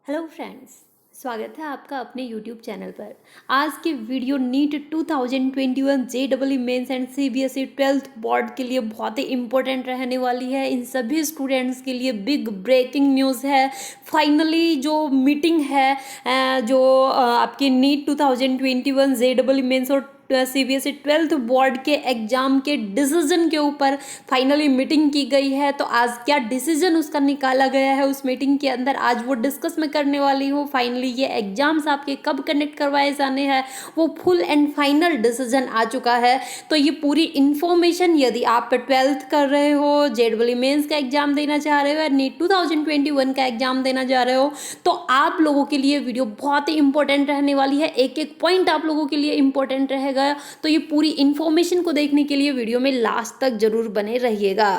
Hello friends, स्वागत है आपका अपने यूट्यूब चैनल पर। आज की video NEET 2021 JEE mains and CBSE 12th board के लिए बहुत ही इम्पोर्टेंट रहने वाली है। इन सभी स्टूडेंट्स के लिए बिग ब्रेकिंग न्यूज़ है। फाइनली जो मीटिंग है जो आपकी नीट 2021 जेईई मेंस और सीबीएसई 12th बोर्ड के एग्ज़ाम के डिसीजन के ऊपर फाइनली मीटिंग की गई है। तो आज क्या डिसीजन उसका निकाला गया है उस मीटिंग के अंदर, आज वो डिस्कस मैं करने वाली हूँ। फाइनली ये एग्ज़ाम्स आपके कब कंडक्ट करवाए जाने हैं, वो फुल एंड फाइनल डिसीजन आ चुका है। तो ये पूरी इन्फॉर्मेशन, यदि आप 12th कर रहे हो, जेईई मेंस का एग्ज़ाम देना चाह रहे हो या नीट 2021 का एग्ज़ाम देना चाह रहे हो, तो आप लोगों के लिए वीडियो बहुत ही इंपॉर्टेंट रहने वाली है। एक एक पॉइंट आप लोगों के लिए इंपॉर्टेंट रहेगा। तो ये पूरी इन्फॉर्मेशन को देखने के लिए वीडियो में लास्ट तक जरूर बने रहिएगा।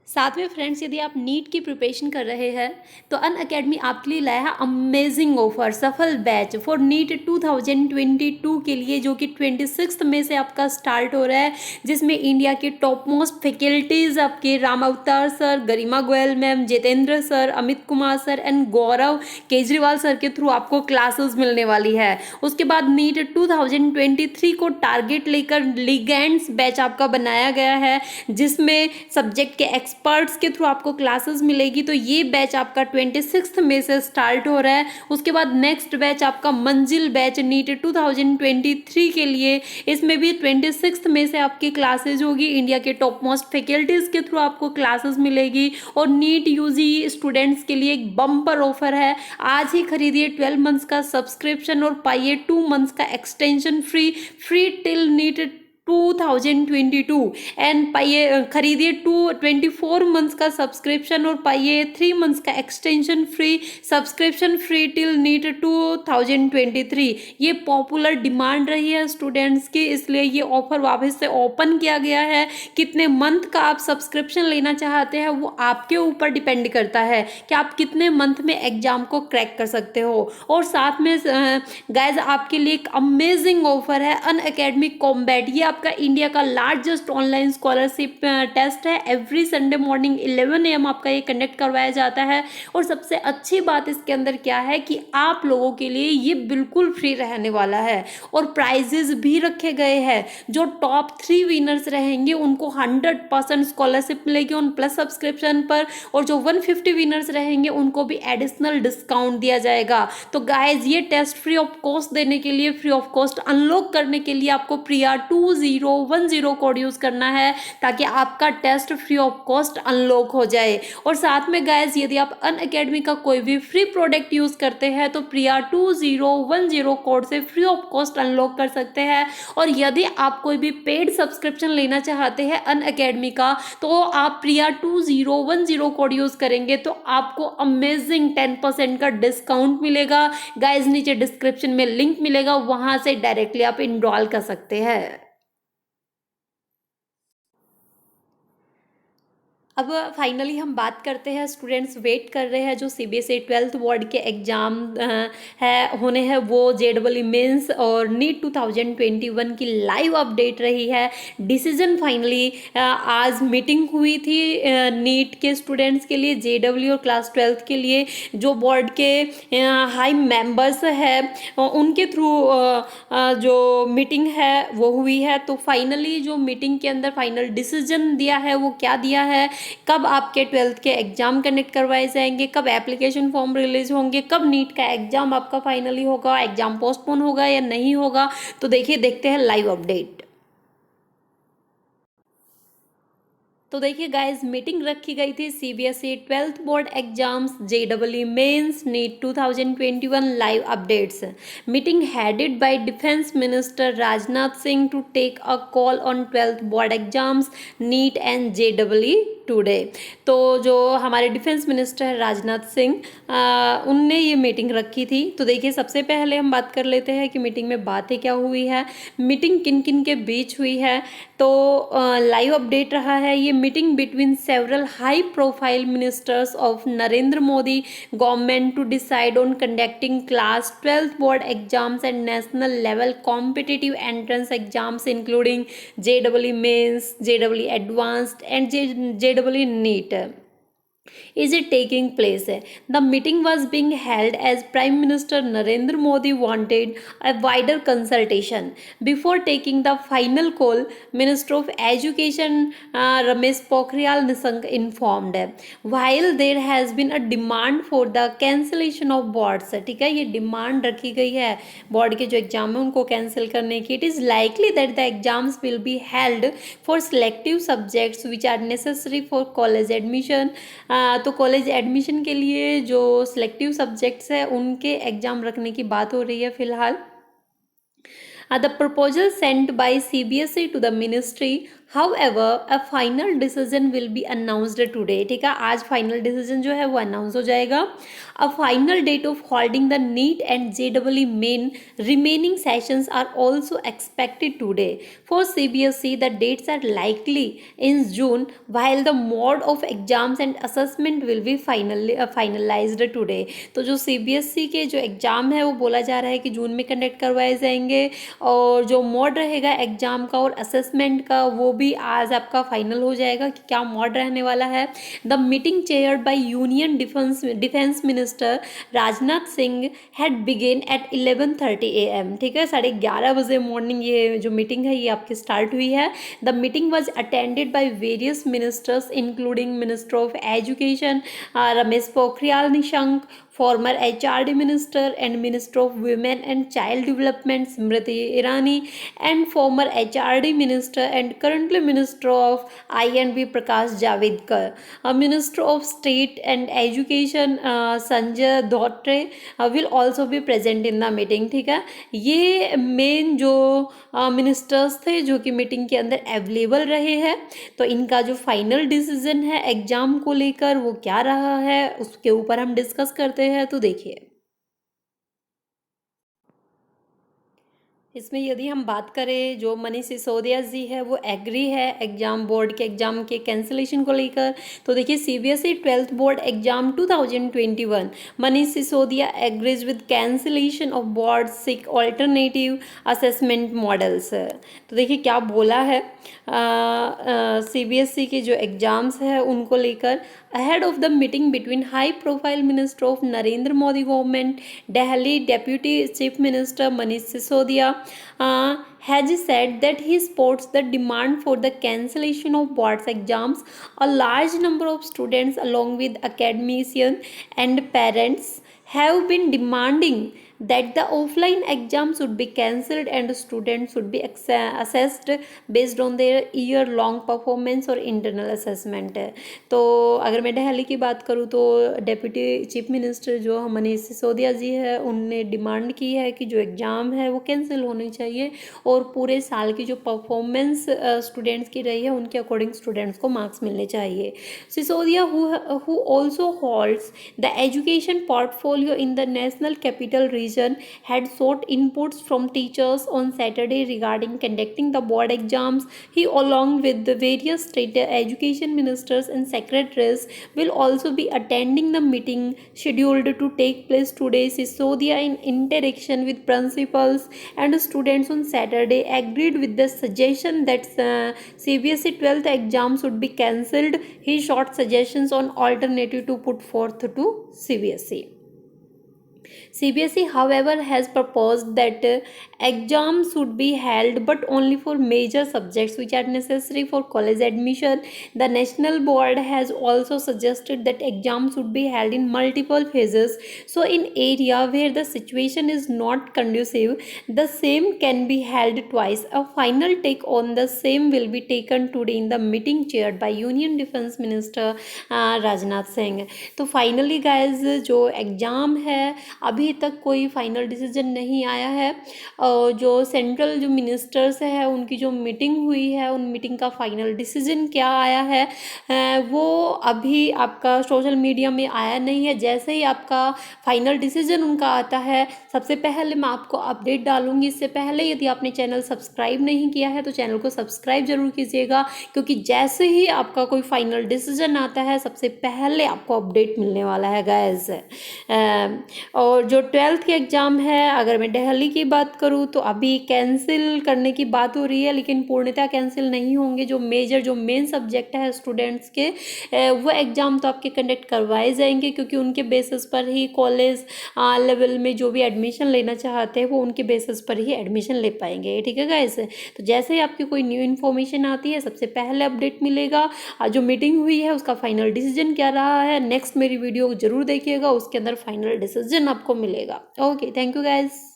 साथ में फ्रेंड्स, यदि आप नीट की प्रिपरेशन कर रहे हैं तो अनअकैडमी आपके लिए लाया है अमेजिंग ऑफर, सफल बैच फॉर नीट 2022 के लिए, जो कि 26 मई से आपका स्टार्ट हो रहा है, जिसमें इंडिया के टॉप मोस्ट फैकल्टीज आपके राम अवतार sir, Garima Goyal ma'am, Jitendra sir, Amit Kumar sir and Gaurav Kejriwal sir के थ्रू आपको क्लासेस मिलने वाली है। उसके बाद नीट 2023 को टारगेट लेकर लीगेंड्स बैच आपका बनाया गया है, जिसमें सब्जेक्ट के एक्सपर्ट्स के थ्रू आपको क्लासेस मिलेगी। तो ये बैच आपका 26 मई से स्टार्ट हो रहा है। उसके बाद नेक्स्ट बैच आपका मंजिल बैच नीट 2023 के लिए, इसमें भी 26 मई से आपकी क्लासेज होगी। इंडिया के टॉप मोस्ट फैकल्टीज के थ्रू आपको क्लासेस मिलेगी। और नीट यूजी स्टूडेंट्स के लिए एक बम्पर ऑफर है, आज ही खरीदिए 12 मंथ्स का सब्सक्रिप्शन और पाइए 2 मंथ्स का extension free till NEET 2022 and पाइए, खरीदिए 24 मंथ्स का सब्सक्रिप्शन और पाइए 3 मंथ्स का extension free, subscription free till NEET 2023। ये पॉपुलर डिमांड रही है स्टूडेंट्स की, इसलिए ये ऑफर वापस से ओपन किया गया है। कितने मंथ का आप सब्सक्रिप्शन लेना चाहते हैं वो आपके ऊपर डिपेंड करता है कि आप कितने मंथ में एग्जाम को क्रैक कर सकते हो। और साथ में गाइज आपके लिए एक अमेजिंग ऑफर है, अनअकैडमी कॉम्बैट। ये आपका इंडिया का लार्जेस्ट ऑनलाइन स्कॉलरशिप टेस्ट है। एवरी संडे मॉर्निंग 11 AM आपका ये कंडक्ट करवाया जाता है। और सबसे अच्छी बात इसके अंदर क्या है कि आप लोगों के लिए ये बिल्कुल फ्री रहने वाला है और प्राइजेस भी रखे गए हैं। जो टॉप 3 विनर्स रहेंगे उनको 100% स्कॉलरशिप मिलेगी ऑन प्लस सब्सक्रिप्शन पर, और जो 150 विनर्स रहेंगे उनको भी एडिशनल डिस्काउंट दिया जाएगा। तो गाइज ये टेस्ट फ्री ऑफ कॉस्ट देने के लिए, फ्री ऑफ कॉस्ट अनलॉक करने के लिए आपको प्रिया 2010 कोड यूज करना है, ताकि आपका test free of cost unlock हो जाए। और साथ में गाइज यदि आप अनअकैडमी का कोई भी फ्री प्रोडक्ट यूज करते हैं तो प्रिया 2010 कोड से फ्री ऑफ कॉस्ट अनलॉक कर सकते हैं। और यदि आप कोई भी पेड सब्सक्रिप्शन लेना चाहते हैं अनअकैडमी का, तो आप प्रिया 2010 कोड यूज करेंगे तो आपको अमेजिंग 10% का डिस्काउंट मिलेगा। गाइज नीचे डिस्क्रिप्शन में लिंक मिलेगा, वहां से डायरेक्टली आप इनरोल कर सकते हैं। अब फाइनली हम बात करते हैं, स्टूडेंट्स वेट कर रहे हैं जो सीबीएसई 12th बोर्ड के एग्ज़ाम है होने हैं, वो जेईई मेंस और नीट 2021 की लाइव अपडेट रही है। डिसीजन फाइनली आज मीटिंग हुई थी नीट के स्टूडेंट्स के लिए, जेईई और क्लास 12th के लिए। जो बोर्ड के हाई मेंबर्स है उनके थ्रू जो मीटिंग है वो हुई है। तो फाइनली जो मीटिंग के अंदर फाइनल डिसीजन दिया है वो क्या दिया है, कब आपके 12th के एग्जाम कंडक्ट करवाए जाएंगे, कब एप्लीकेशन फॉर्म रिलीज होंगे, कब नीट का एग्जाम आपका फाइनली होगा, एग्जाम पोस्टपोन होगा या नहीं होगा। तो देखिए, देखते हैं लाइव अपडेट। तो देखिए गाइस, मीटिंग रखी गई थी CBSE 12th board exams, JEE mains, NEET 2021 live updates. Meeting headed by defence minister Rajnath Singh to take a call on 12th board exams, NEET and JEE today. तो जो हमारे डिफेंस मिनिस्टर है राजनाथ सिंह, उनने ये मीटिंग रखी थी। तो देखिए, सबसे पहले हम बात कर लेते हैं कि मीटिंग में बातें क्या हुई है, मीटिंग किन किन के बीच हुई है। तो लाइव अपडेट रहा है ये, meeting between several high profile ministers of Narendra Modi government to decide on conducting class 12th board exams and national level competitive entrance exams including JEE mains, JEE advanced and JEE NEET. is it taking place? The meeting was being held as Prime Minister Narendra Modi wanted a wider consultation before taking the final call. Minister of Education Ramesh Pokhriyal Nishank informed. While there has been a demand for the cancellation of boards, ठीक है, ये demand रखी गई है board के जो exam है उनको कैंसिल करने की. It is likely that the exams will be held for selective subjects which are necessary for college admission. तो कॉलेज एडमिशन के लिए जो सिलेक्टिव सब्जेक्ट्स है उनके एग्ज़ाम रखने की बात हो रही है फ़िलहाल. The proposal sent by CBSE to the ministry. However, a final decision will be announced today. ठीक है, आज फाइनल डिसीजन जो है वो अनाउंस हो जाएगा. A final date of holding the NEET and JEE main remaining sessions are also expected today. For CBSE, the dates are likely in June, while the mode of exams and assessment will be finalized today. तो जो CBSE के जो exam है वो बोला जा रहा है कि जून में कंडक्ट करवाए जाएंगे, और जो मोड रहेगा एग्ज़ाम का और असेसमेंट का वो भी आज आपका फाइनल हो जाएगा कि क्या मोड रहने वाला है. The meeting chaired by union defence minister Rajnath Singh had began at 11:30 AM. ठीक है, 11:30 बजे मॉर्निंग ये जो मीटिंग है ये आपकी स्टार्ट हुई है. The meeting was attended by various ministers including minister of education Ramesh Pokhriyal Nishank, former HRD Minister and Minister of Women and Child Development Smriti Irani, and former HRD Minister and currently Minister of I&B Prakash Javadekar. Minister of State and Education Sanjay Dhotre will also be present in the meeting. ठीक है, ये main जो ministers थे जो कि meeting के अंदर available रहे हैं. तो इनका जो फाइनल डिसीजन है एग्ज़ाम को लेकर वो क्या रहा है उसके ऊपर हम डिस्कस करते हैं. तो देखिए, इसमें यदि हम बात करें जो मनीष सिसोदिया जी है वो एग्री है एग्ज़ाम बोर्ड के एग्ज़ाम के कैंसिलेशन को लेकर. तो देखिए, CBSE 12th board exam 2021, Manish Sisodia agrees with cancellation of board sick alternative assessment models. तो देखिए क्या बोला है CBSE के जो एग्ज़ाम्स है उनको लेकर. Ahead of the meeting between high profile minister of Narendra Modi government, Delhi Deputy Chief Minister Manish Sisodia has said that he supports the demand for the cancellation of boards exams. A large number of students along with academicians and parents have been demanding that the offline exam should be cancelled and students should be assessed based on their year long performance और internal assessment है. तो अगर मैं दिल्ली की बात करूँ तो deputy chief minister जो मनीष सिसोदिया जी है उनने डिमांड की है कि जो एग्ज़ाम है वो कैंसिल होनी चाहिए और पूरे साल की जो परफॉर्मेंस स्टूडेंट्स की रही है उनके अकॉर्डिंग स्टूडेंट्स को मार्क्स मिलने चाहिए. Sisodia who also holds the education portfolio in the national capital region had sought inputs from teachers on Saturday regarding conducting the board exams. He, along with the various state education ministers and secretaries, will also be attending the meeting scheduled to take place today. Sisodia, in interaction with principals and students on Saturday, agreed with the suggestion that CBSE 12th exam should be cancelled. He sought suggestions on alternative to put forth to CBSE. CBSE, however, has proposed that exams should be held but only for major subjects which are necessary for college admission. The National Board has also suggested that exams should be held in multiple phases. So, in area where the situation is not conducive, the same can be held twice. A final take on the same will be taken today in the meeting chaired by Union Defence Minister Rajnath Singh. तो finally guys जो exam है अभी तक कोई final decision नहीं आया है. जो सेंट्रल जो मिनिस्टर्स है उनकी जो मीटिंग हुई है उन मीटिंग का फाइनल डिसीजन क्या आया है वो अभी आपका सोशल मीडिया में आया नहीं है. जैसे ही आपका फाइनल डिसीजन उनका आता है सबसे पहले मैं आपको अपडेट डालूंगी. इससे पहले यदि आपने चैनल सब्सक्राइब नहीं किया है तो चैनल को सब्सक्राइब जरूर कीजिएगा, क्योंकि जैसे ही आपका कोई फाइनल डिसीजन आता है सबसे पहले आपको अपडेट मिलने वाला है गाइस. और जो 12th के एग्ज़ाम है, अगर मैं दिल्ली की बात करूँ तो अभी कैंसिल करने की बात हो रही है, लेकिन पूर्णतः कैंसिल नहीं होंगे। जो मेजर जो मेन सब्जेक्ट है स्टूडेंट्स के वो एग्ज़ाम तो आपके कंडक्ट करवाए जाएंगे, क्योंकि उनके बेसिस पर ही कॉलेज लेवल में जो भी एडमिशन लेना चाहते हैं वो उनके बेसिस पर ही एडमिशन ले पाएंगे। ठीक है गाइस, तो जैसे ही आपकी कोई न्यू इन्फॉर्मेशन आती है सबसे पहले अपडेट मिलेगा। जो मीटिंग हुई है उसका फाइनल डिसीजन क्या रहा है, नेक्स्ट मेरी वीडियो जरूर देखिएगा, उसके अंदर फाइनल डिसीजन आपको मिलेगा। Okay, thank you guys.